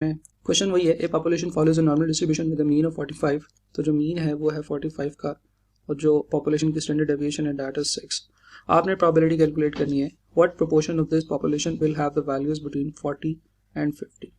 Question वही है, ए population follows a normal distribution with a mean of 45। तो जो मीन है वो है 45 का और जो पॉपुलेशन की स्टैंडर्ड डेविएशन है दैट इज 6। आपने प्रोबेबिलिटी कैलकुलेट करनी है what proportion of this population will have the values between 40 and 50।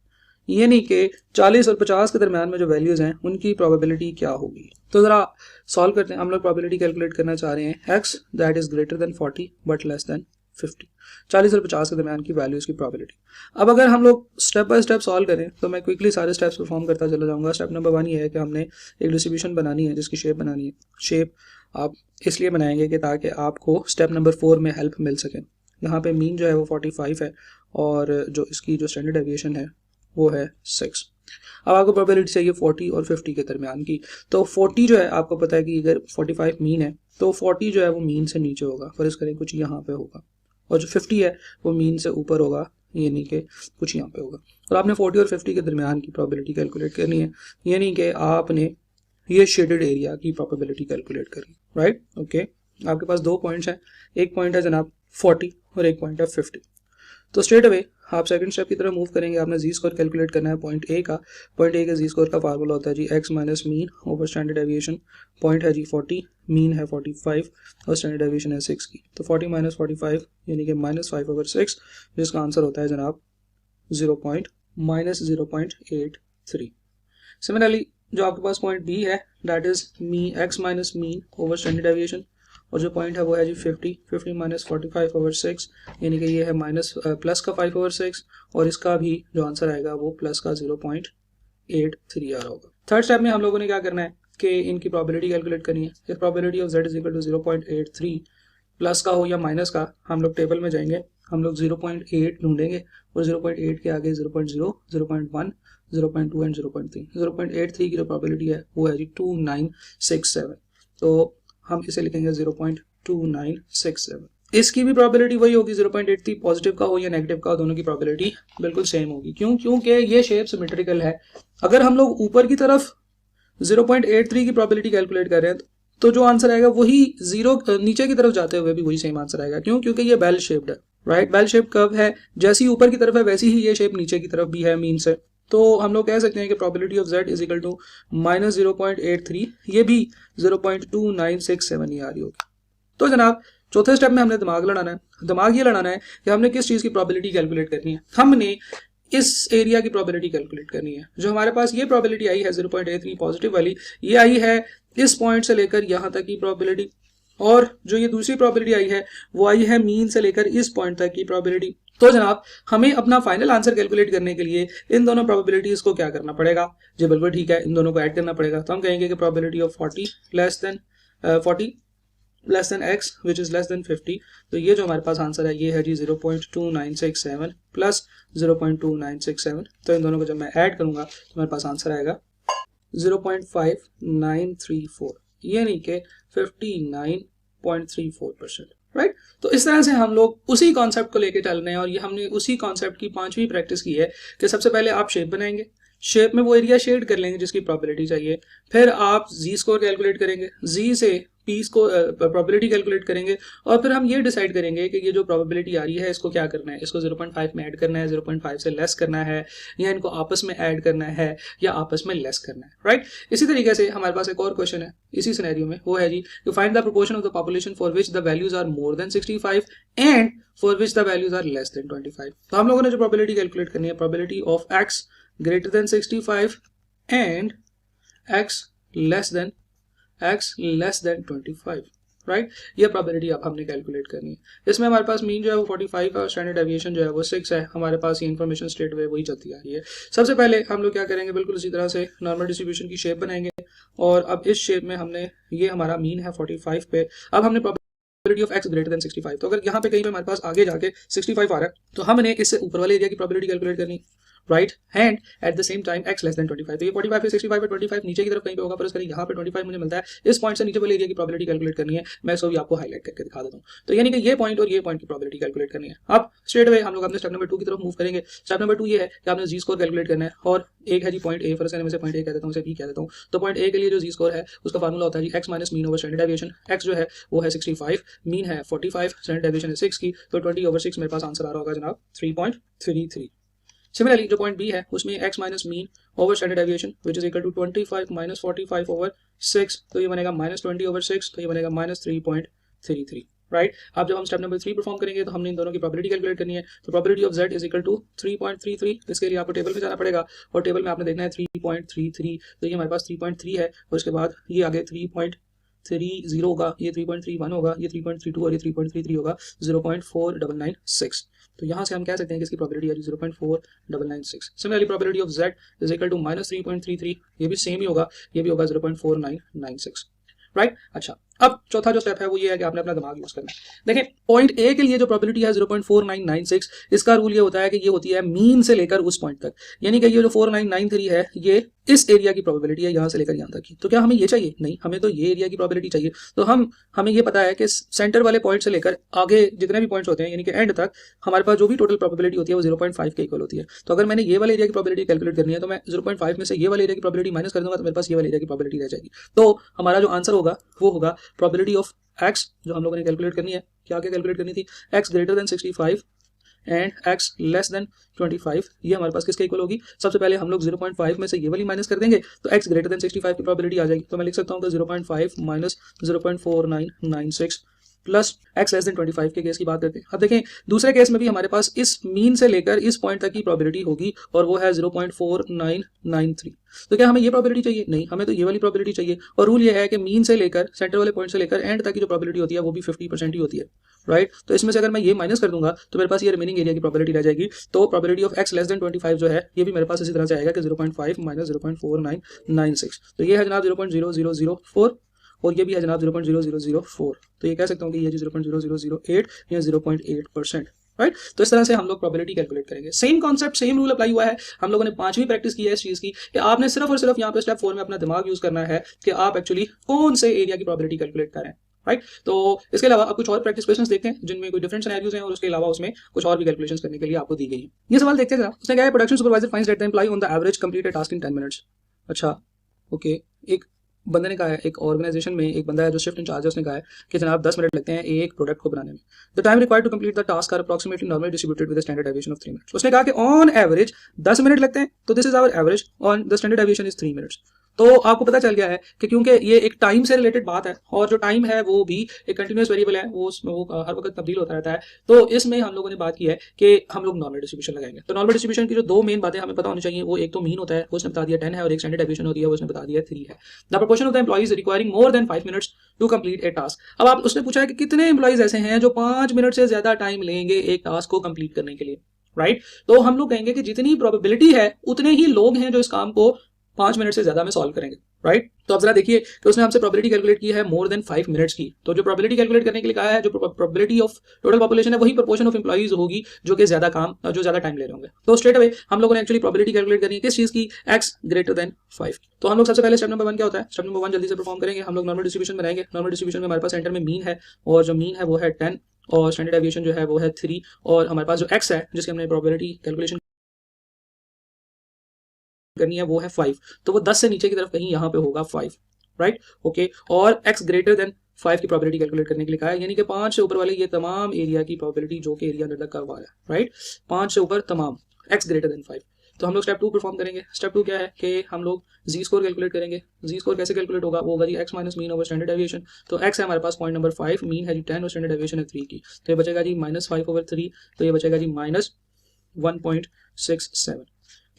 ये नहीं कि 40 और 50 के दरमियान में जो वैल्यूज हैं उनकी प्रोबेबिलिटी क्या होगी। तो ज़रा सॉल्व करते हैं। हम लोग प्रोबेबिलिटी कैलकुलेट करना चाह रहे हैं x that is greater than 40 but less than 50। 40 और 50 के दरमियान की वैल्यूज की प्रोबेबिलिटी। अब अगर हम लोग स्टेप बाय स्टेप सॉल्व करें तो मैं क्विकली सारे स्टेप्स परफॉर्म करता चला जाऊंगा। स्टेप नंबर 1 ये है कि हमने एक डिस्ट्रीब्यूशन बनानी है जिसकी शेप बनानी है। शेप आप इसलिए बनाएंगे कि ताकि आपको स्टेप नंबर 4 में हेल्प मिल सके। यहाँ पे मीन जो है वो 45 है और जो इसकी जो स्टैंडर्ड डेविएशन है वो है 6। अब आपको प्रोबेबिलिटी चाहिए 40 और 50 के दरमियान की। तो 40 जो है आपको पता है कि अगर 45 मीन है तो 40 जो है वो मीन से नीचे होगा, फर्ज करें कुछ यहाँ पे होगा, और जो 50 है वो मीन से ऊपर होगा, ये नहीं कि कुछ यहाँ पे होगा। और आपने 40 और 50 के दरमियान की प्रोबेबिलिटी कैलकुलेट करनी है, ये नहीं कि आपने ये शेडेड एरिया की प्रोबेबिलिटी कैलकुलेट करनी। Right, okay. आपके पास दो पॉइंट्स हैं, एक पॉइंट है जनाब 40 और एक पॉइंट है 50। तो स्ट्रेट अवे आप सेकंड स्टेप की तरफ मूव करेंगे। आपने जी स्कोर कैलकुलेट करना है पॉइंट ए का। पॉइंट ए के जी स्कोर का फार्मूला होता है Z X minus mean over standard deviation. Point है जी 40, मीन है 45 और स्टैंडर्ड डेविएशन है 6 की। तो 40 माइनस 45 यानी कि -5/6, जिसका आंसर होता है जनाब 0.83। सिमिलरली जो आपके पास पॉइंट बी है that is x minus mean over standard deviation, और जो पॉइंट है वो है जी 50 माइनस 45/6 यानी कि ये है प्लस का 5/6, और इसका भी जो आंसर आएगा वो प्लस का 0.83 आ रहा होगा। थर्ड स्टेप में हम लोगों ने क्या करना है कि इनकी प्रोबेबिलिटी कैलकुलेट करनी है। If probability of z is equal to 0.83 plus का हो या माइनस का, हम लोग टेबल में जाएंगे, हम लोग 0.8 ढूंढेंगे और 0.8 के आगे 0.0, 0.1, 0.2 एंड 0.3। 0.83 की जो प्रोबेबिलिटी है वो है जी 2967। तो हम इसे लिखेंगे 0.2967। इसकी भी प्रोबेबिलिटी वही होगी 0.83, पॉजिटिव का हो या नेगेटिव का हो, दोनों की प्रोबेबिलिटी बिल्कुल सेम होगी। क्यों? क्योंकि ये शेप सिमेट्रिकल है। अगर हम लोग ऊपर की तरफ 0.83 की प्रोबेबिलिटी कैलकुलेट कर रहे हैं तो जो आंसर आएगा वही नीचे की तरफ जाते हुए भी वही सेम आंसर आएगा। क्यों? क्योंकि ये बेल शेप्ड है। राइट, बेल शेप कर्व है, जैसी ऊपर की तरफ है वैसी ही ये शेप नीचे की तरफ भी है मीन से। तो हम लोग कह सकते हैं कि probability of z is equal to -0.83, ये भी 0.2967 ही आ रही होगी। तो जनाब चौथे स्टेप में हमने दिमाग लड़ाना है। दिमाग ये लड़ाना है कि हमने किस चीज़ की प्रोबेबिलिटी कैलकुलेट करनी है। हमने इस एरिया की प्रोबेबिलिटी कैलकुलेट करनी है। जो हमारे पास ये प्रोबेबिलिटी आई है 0.83 पॉजिटिव वाली, ये आई है इस पॉइंट से लेकर यहाँ तक की प्रोबेबिलिटी, और जो ये दूसरी प्रोबेबिलिटी आई है वो आई है मीन से लेकर इस पॉइंट तक की प्रोबेबिलिटी। तो जनाब हमें अपना फाइनल आंसर कैलकुलेट करने के लिए इन दोनों प्रोबेबिलिटीज को क्या करना पड़ेगा? जी बिल्कुल ठीक है, इन दोनों को ऐड करना पड़ेगा। तो हम कहेंगे कि probability of 40 less than x which is less than 50। तो ये जो हमारे पास आंसर है ये है जी 0.2967 प्लस 0.2967। तो इन दोनों को जब मैं ऐड करूंगा तो मेरे पास आंसर आएगा 0.5934, ये नहीं कि 59.34%। राइट, तो इस तरह से हम लोग उसी कॉन्सेप्ट को लेके चल रहे हैं, और ये हमने उसी कॉन्सेप्ट की 5वीं प्रैक्टिस की है कि सबसे पहले आप शेप बनाएंगे, शेप में वो एरिया शेड कर लेंगे जिसकी प्रोबेबिलिटी चाहिए, फिर आप जी स्कोर कैलकुलेट करेंगे, जी से पी को प्रोबेबिलिटी कैलकुलेट करेंगे, और फिर हम ये डिसाइड करेंगे कि ये जो प्रोबेबिलिटी आ रही है इसको क्या करना है, इसको 0.5 में ऐड करना है, 0.5 से लेस करना है, या इनको आपस में ऐड करना है या आपस में लेस करना है। राइट, इसी तरीके से हमारे पास एक और क्वेश्चन है इसी सिनेरियो में, वो है जी to find the proportion of the population for which the values are more than 65 and for which the values are less than 25। तो हम लोगों ने जो प्रोबेबिलिटी कैलकुलेट करनी है, probability of x greater than 65 and x less than 25। Right, ये probability अब हमने कैलकुलेट करनी है। इसमें हमारे पास मीन जो है वो 45 है और स्टैंडर्ड डेविएशन जो है वो 6 है। हमारे पास ये इन्फॉर्मेशन स्ट्रेट वे वही चलती आ रही है। सबसे पहले हम लोग क्या करेंगे, बिल्कुल उसी तरह से नॉर्मल डिस्ट्रीब्यूशन की शेप बनाएंगे, और अब इस शेप में हमने ये हमारा मीन है 45 पे, अब हमने probability of x greater than 65। तो अगर यहाँ पे कहीं पे हमारे पास आगे जाके 65 आ रहा है तो हमने इससे ऊपर वाले एरिया की प्रोबेबिलिटी कैलकुलेट करनी। Right, and at the same time x less than 25। तो ये 45 से 65 पे 25 नीचे की तरफ कहीं पे होगा, पर उसका यहाँ पे 25 मुझे मिलता है, इस पॉइंट से नीचे वाले एरिया की प्रोबेबिलिटी कैलकुलेट करनी है। मैं इसको भी आपको हाईलाइट करके दिखा देता हूँ। तो यानी कि ये पॉइंट और ये पॉइंट की प्रोबेबिलिटी कैलकुलेट करनी है। अब स्ट्रेट अवे हम लोग अपने स्टेप नंबर 2 की तरफ मूव करेंगे। स्टेप नंबर 2 ये है कि आपने जी स्कोर कैलकुलेट करना है, और एक है जी पॉइंट ए, फर्स्ट में से पॉइंट ए कह देता हूँ, बी कह देता हूँ। तो पॉइंट ए के लिए जो जी स्कोर है उसका फार्मूला होता है Z X minus mean over standard deviation. X जो है वो है 65, मीन है 45, स्टैंडर्ड डेविएशन है 6 की, तो 20/6 मेरे पास आंसर आ रहा होगा जनाब 3.33। सिमिलरली जो पॉइंट बी है उसमें x minus mean over standard deviation which is equal to 25 minus 45 over 6, तो ये बनेगा माइनस 20 ओवर 6, तो ये बनेगा माइनस 3.33, राइट। अब जब हम स्टेप नंबर 3 परफॉर्म करेंगे तो हमने इन दोनों की प्रोबेबिलिटी कैलकुलेट करनी है। तो probability of z is equal to 3.33, इसके लिए आपको टेबल में जाना पड़ेगा और टेबल में आपने देखना है 3.33, तो ये हमारे पास 3.3 है और उसके बाद ये आगे 3.30 होगा, ये 3.31 होगा, ये 3.32 और ये 3.33 होगा, 0.4996। तो यहाँ से हम कह सकते हैं कि इसकी प्रोबेबिलिटी है 0.4996। Similarly probability of z is equal to minus 3.33, ये भी सेम ही होगा, ये भी होगा 0.4996, राइट। अच्छा, अब चौथा जो स्टेप है वो ये है कि आपने अपना दिमाग यूज करना है। देखें, पॉइंट ए के लिए जो प्रोबेबिलिटी है 0.4996, इसका रूल ये होता है कि ये होती है मीन से लेकर उस पॉइंट तक, यानी कि ये जो 4993 है ये इस एरिया की प्रोबेबिलिटी है यहाँ से लेकर यहाँ तक की। तो क्या हमें ये चाहिए? नहीं, हमें तो ये एरिया की प्रोबेबिलिटी चाहिए। तो हमें ये पता है कि सेंटर वाले पॉइंट से लेकर आगे जितने भी पॉइंट्स होते हैं यानी कि एंड तक हमारे पास जो भी टोटल प्रोबेबिलिटी होती है वो 0.5 के इक्वल होती है। तो अगर मैंने ये वाले एरिया की प्रोबेबिलिटी कैलकुलेट करनी है तो मैं 0.5 में से ये वाले एरिया की प्रोबेबिलिटी माइनस कर दूंगा तो मेरे पास ये वाले एरिया की प्रोबेबिलिटी रह जाएगी। तो हमारा जो आंसर होगा वो होगा प्रोबेबिलिटी ऑफ x जो हम लोगों ने कैलकुलेट करनी है। क्या कैलकुलेट करनी थी? x greater than 65 and x less than 25, ये हमारे पास किसके इक्वल होगी? सबसे पहले हम लोग 0.5 में से ये वाली माइनस कर देंगे तो x ग्रेटर देन 65 की प्रोबेबिलिटी आ जाएगी। तो मैं लिख सकता हूँ कि 0.5 minus 0.4996 plus x less than 25 के केस की बात करते हैं। अब देखें, दूसरे केस में भी हमारे पास इस मीन से लेकर इस पॉइंट तक की प्रोबेबिलिटी होगी और वो है 0.4993। तो क्या हमें ये प्रोबेबिलिटी चाहिए? नहीं, हमें तो ये वाली प्रोबेबिलिटी चाहिए। और रूल ये है कि मीन से लेकर सेंटर वाले पॉइंट से लेकर एंड तक की जो प्रोबेबिलिटी होती है वो भी 50% ही होती है, राइट। तो इसमें से अगर मैं ये माइनस कर दूंगा तो मेरे पास ये रिमेनिंग एरिया की प्रोबेबिलिटी रह जाएगी। तो probability of x less than 25 जो है ये भी मेरे पास इसी तरह से आएगा कि 0.5 माइनस 0.4996। तो ये है जनाब 0.0004 और ये भी है जनाब 0.0004। तो ये कह सकता हूँ कि ये 0.0008 या 0.8%, राइट। तो इस तरह से हम लोग प्रोबेबिलिटी कैलकुलेट करेंगे। Same concept, same rule apply हुआ है। हम लोगों ने 5वीं प्रैक्टिस की है इस चीज की कि आपने सिर्फ और सिर्फ यहाँ पे स्टेप 4 में अपना दिमाग यूज करना है कि आप एक्चुअली कौन से एरिया की प्रोबेबिलिटी कैलकुलेट करें, राइट। तो इसके अलावा आप कुछ और प्रैक्टिस क्वेश्चंस देखते हैं जिनमें कोई डिफरेंट सिनेरियोज हैं और उसके अलावा उसमें कुछ और भी कैलकुलेशंस करने के लिए आपको दी गई है। ये सवाल देखते हैं जरा। उसने कहा है production supervisor finds that the employ on the average complete a task in 10 minutes. अच्छा, ओके, एक बंदे ने कहा है, एक ऑर्गेनाइजेशन में एक बंदा है जो शिफ्ट इंचार्ज है, उसने कहा है कि जनाब 10 मिनट लगते हैं एक प्रोडक्ट को बनाने में। The time required to complete the task are approximately normally distributed with the standard deviation of 3 minutes. उसने कहा कि ऑन एवरेज 10 मिनट लगते हैं, तो this is our average, on the standard deviation is 3 minutes. तो आपको पता चल गया है कि क्योंकि ये एक टाइम से रिलेटेड बात है और जो टाइम है वो भी एक कंटिन्यूस वेरिएबल है, वो हर वक्त तब्दील होता रहता है। तो इसमें हम लोगों ने बात की है कि हम लोग नॉर्मल डिस्ट्रीब्यूशन लगाएंगे। तो नॉर्मल डिस्ट्रीब्यूशन की जो दो मेन बातें हमें पता होनी चाहिए, वो एक तो मीन होता है, वो उसने बता दिया 10 है, और एक स्टैंडर्ड डेविएशन होती है, वो उसने बता दिया 3 है। The proportion of the employees requiring more than 5 minutes to complete a task. अब आप उसने पूछा है कि कितने एम्प्लॉइज ऐसे हैं जो 5 मिनट से ज्यादा टाइम लेंगे एक टास्क को कंप्लीट करने के लिए, राइट। तो हम लोग कहेंगे कि जितनी प्रोबेबिलिटी है उतने ही लोग हैं जो इस काम को 5 मिनट से ज्यादा में सॉल्व करेंगे, राइट। तो अब जरा देखिए कि उसने हमसे प्रोबेबिलिटी कैलकुलेट की है मोर देन 5 मिनट्स की। तो जो प्रोबेबिलिटी कैलकुलेट करने के लिए कहा है, जो प्रोबेबिलिटी ऑफ टोटल पॉपुलेशन है वही प्रोपोर्शन ऑफ एम्प्लॉइज होगी जो कि ज्यादा टाइम ले रहे होंगे। तो स्ट्रेट अवे हम लोगों ने एक्चुअली प्रोबेबिलिटी कैलकुलेट करनी है किस चीज की? x greater than 5। तो हम लोग सबसे पहले स्टेप नंबर 1 क्या होता है? स्टेप नंबर 1 जल्दी से परफॉर्म करेंगे। हम लोग नॉर्मल डिस्ट्रीब्यूशन बनाएंगे। नॉर्मल डिस्ट्रीब्यूशन में हमारे पास सेंटर में मीन है और जो मीन है वो है 10 और स्टैंडर्ड डेविएशन जो है वो है 3 और हमारे पास जो x है जिसकी हमने प्रोबेबिलिटी कैलकुलेशन करनी है वो है 5। तो वो 10 से नीचे की तरफ कहीं यहाँ पे होगा 5, राइट, ओके। और x ग्रेटर देन 5 की प्रोबेबिलिटी कैलकुलेट करने के लिए कहा है, यानी कि 5 से ऊपर वाले ये तमाम एरिया की प्रोबेबिलिटी जो कि एरिया अंडर द कर्व है, राइट, 5 से ऊपर तमाम x ग्रेटर देन 5। तो हम लोग स्टेप 2 परफॉर्म करेंगे। स्टेप 2 क्या है कि हम लोग जी स्कोर कैलकुलेट करेंगे। जी स्कोर कैसे कैलकुलेट होगा? वो होगा जी x minus mean over standard deviation. तो x है हमारे पास पॉइंट नंबर 5, मीन है जी 10 और स्टैंडर्ड डेविएशन है 3 की। तो ये बचेगा जी -5 ओवर 3, तो ये बचेगा जी -1.67।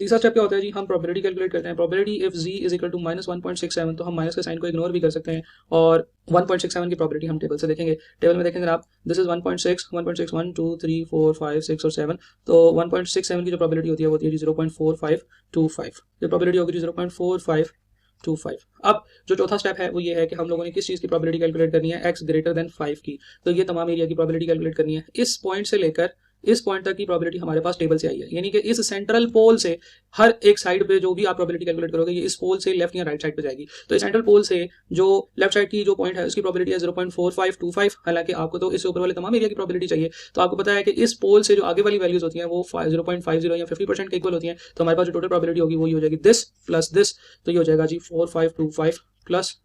तीसरा स्टेप क्या होता है जी? हम प्रोबेबिलिटी कैलकुलेट करते हैं। Probability if z is equal to -1.67, तो हम माइनस के साइन को इग्नोर भी कर सकते हैं और 1.67 की प्रोबेबिलिटी हम टेबल से देखेंगे। टेबल में देखेंगे आप, दिस इज 1.6, 1.6, 1, 2, 3, 4, 5, 6 और 7। तो 1.67 की जो प्रोबेबिलिटी होती है वो होती है 0.4525। ये प्रोबेबिलिटी होगी 0.4525। अब जो चौथा स्टेप है वो ये है कि हम लोगों ने किस चीज़ की प्रोबेबिलिटी कैलकुलेट करनी है? x ग्रेटर देन 5 की। तो ये तमाम एरिया की प्रोबेबिलिटी कैलकुलेट करनी है। इस पॉइंट से लेकर इस पॉइंट तक की प्रोबेबिलिटी हमारे पास टेबल से आई है, यानी कि इस सेंट्रल पोल से हर एक साइड पे जो भी आप प्रोबेबिलिटी कैलकुलेट करोगे ये इस पोल से लेफ्ट या राइट साइड पे जाएगी। तो इस सेंट्रल पोल से जो लेफ्ट साइड की जो पॉइंट है उसकी प्रोबेबिलिटी है 0.4525। हालांकि आपको तो इससे ऊपर वाले तमाम एरिया की प्रोबेबिलिटी चाहिए। तो आपको पता है कि इस पोल से जो आगे वाली वैल्यूज होती हैं वो 0.50 या 50% के इक्वल होती हैं। तो हमारे पास जो टोटल प्रोबेबिलिटी होगी वो ये हो जाएगी दिस प्लस दिस, तो ये हो जाएगा जी 4525 प्लस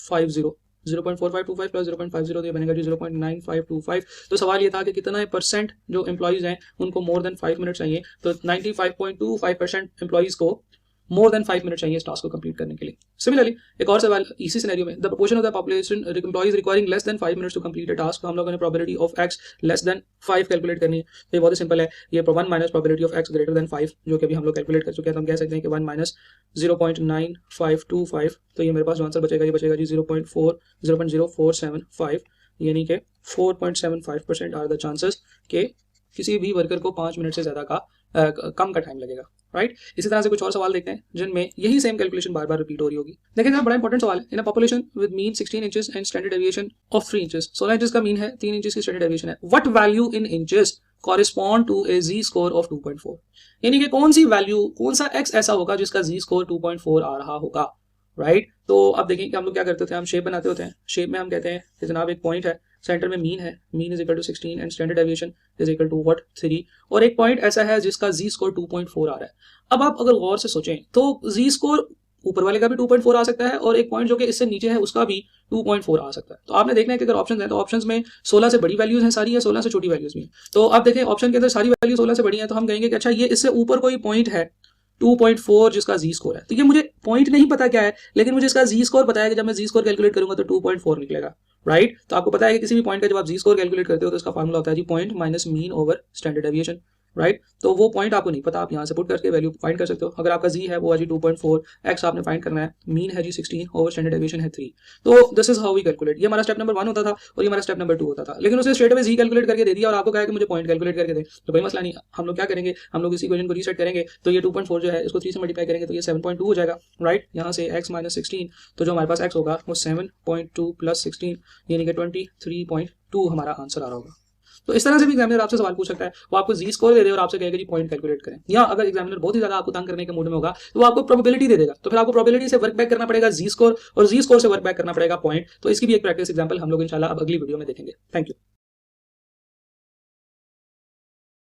50 0.4525 प्लस 0.50 ये बनेगा जी 0.9525। तो सवाल ये था कि कितना परसेंट जो एम्प्लॉइज हैं उनको मोर देन 5 मिनट चाहिए, तो 95.25% एम्प्लॉइज को मोर देन 5 मिनट चाहिए इस टास्क को कंप्लीट करने के लिए। सिमिलरली एक और सवाल इसी सिनेरियो में, the proportion of the population employees requiring less than 5 minutes to complete a task. हम लोगों ने probability of x less than 5 calculate करनी है। तो ये बहुत ही सिंपल है, ये 1 minus probability of x greater than 5 जो कि अभी हम लोग कैलकुलेट कर चुके हैं, तो हम कह सकते हैं कि 1 माइनस 0.9525, तो ये मेरे पास जो आंसर बचेगा ये बचेगा जी 0.0475, यानी कि 4.75% आर द चांसेस के किसी भी वर्कर को 5 मिनट से ज़्यादा का कम का टाइम लगेगा, राइट। इसी तरह से कुछ और सवाल देखते हैं जिनमें यही सेम कैलकुलेशन बार बार रिपीट हो रही होगी। देखिए बड़ा इंपॉर्टेंट सवाल है, in a population with mean 16 inches and standard deviation of 3 inches, 16 inches का मीन है, 3 इंचेस की स्टैंडर्ड डेविएशन है, what value in inches correspond to a Z score of 2.4, यानी कि कौन सी वैल्यू, कौन सा x ऐसा होगा जिसका जी स्कोर 2.4 आ रहा होगा, राइट। तो अब देखें कि हम लोग क्या करते थे, हम शेप बनाते होते हैं, शेप में हम कहते हैं कि जनाब एक पॉइंट है, सेंटर में मीन है, mean is equal to 16 and standard deviation is equal to what 3, और एक पॉइंट ऐसा है जिसका जी स्कोर 2.4 आ रहा है। अब आप अगर गौर से सोचें तो जी स्कोर ऊपर वाले का भी 2.4 आ सकता है और एक पॉइंट जो कि इससे नीचे है उसका भी 2.4 आ सकता है। तो आपने देखना है कि अगर ऑप्शन है तो ऑप्शंस में 16 से बड़ी वैल्यूज हैं सारी, या 16 से छोटी वैल्यूज भी हैं। तो आप देखें ऑप्शन के अंदर सारी वैल्यू 16 से बड़ी है, तो हम कहेंगे कि अच्छा ये इससे ऊपर कोई पॉइंट है 2.4 जिसका जी स्कोर है, तो ये मुझे पॉइंट नहीं पता क्या है, लेकिन मुझे इसका जी स्कोर पता है कि जब मैं जी स्कोर कैलकुलेट करूंगा तो 2.4 निकलेगा, राइट। तो आपको पता है कि किसी भी पॉइंट का जब आप जी स्कोर कैलकुलेट करते हो तो इसका फार्मूला होता है Z point minus mean over standard deviation, right. तो वो पॉइंट आपको नहीं पता, आप यहाँ से पुट करके वैल्यू फाइंड कर सकते हो। अगर आपका जी है वो है जी 2.4, एक्स आपने फाइंड करना है, मीन है जी 16 ओवर स्टैंडर्ड डेविएशन है 3। तो this is how we calculate. ये हमारा स्टेप नंबर 1 होता था और ये हमारा स्टेप नंबर 2 होता था, लेकिन उसे स्ट्रेट अवे जी कैलकुलेट करके दे दिया और आपको कहा कि मुझे पॉइंट कैलकुलेट करके दे, तो कोई मसला नहीं। हम लोग क्या करेंगे, हम लोग इसी इक्वेशन को रीसेट करेंगे, तो ये 2.4 जो है इसको 3 से मल्टीप्लाई करेंगे तो ये 7.2 हो जाएगा, राइट। यहाँ से x माइनस 16, तो जो हमारे पास x होगा वो 7.2 प्लस 16 यानी कि 23.2 हमारा आंसर आ रहा होगा। तो इस तरह से भी एग्जामिनर आपसे सवाल पूछ सकता है, वो आपको जी स्कोर दे दे और आपसे कहेगा जी पॉइंट कैलकुलेट करें, या अगर एग्जामिनर बहुत ही ज्यादा आपको तंग करने के मूड में होगा तो वो आपको प्रोबेबिलिटी दे देगा, तो फिर आपको प्रोबेबिलिटी से वर्क बैक करना पड़ेगा जी स्कोर, और जी स्कोर से वर्क बैक करना पड़ेगा पॉइंट। तो इसकी भी एक प्रैक्टिस एग्जाम्पल हम लोग इंशाल्लाह अब अगली वीडियो में देखेंगे। Thank you.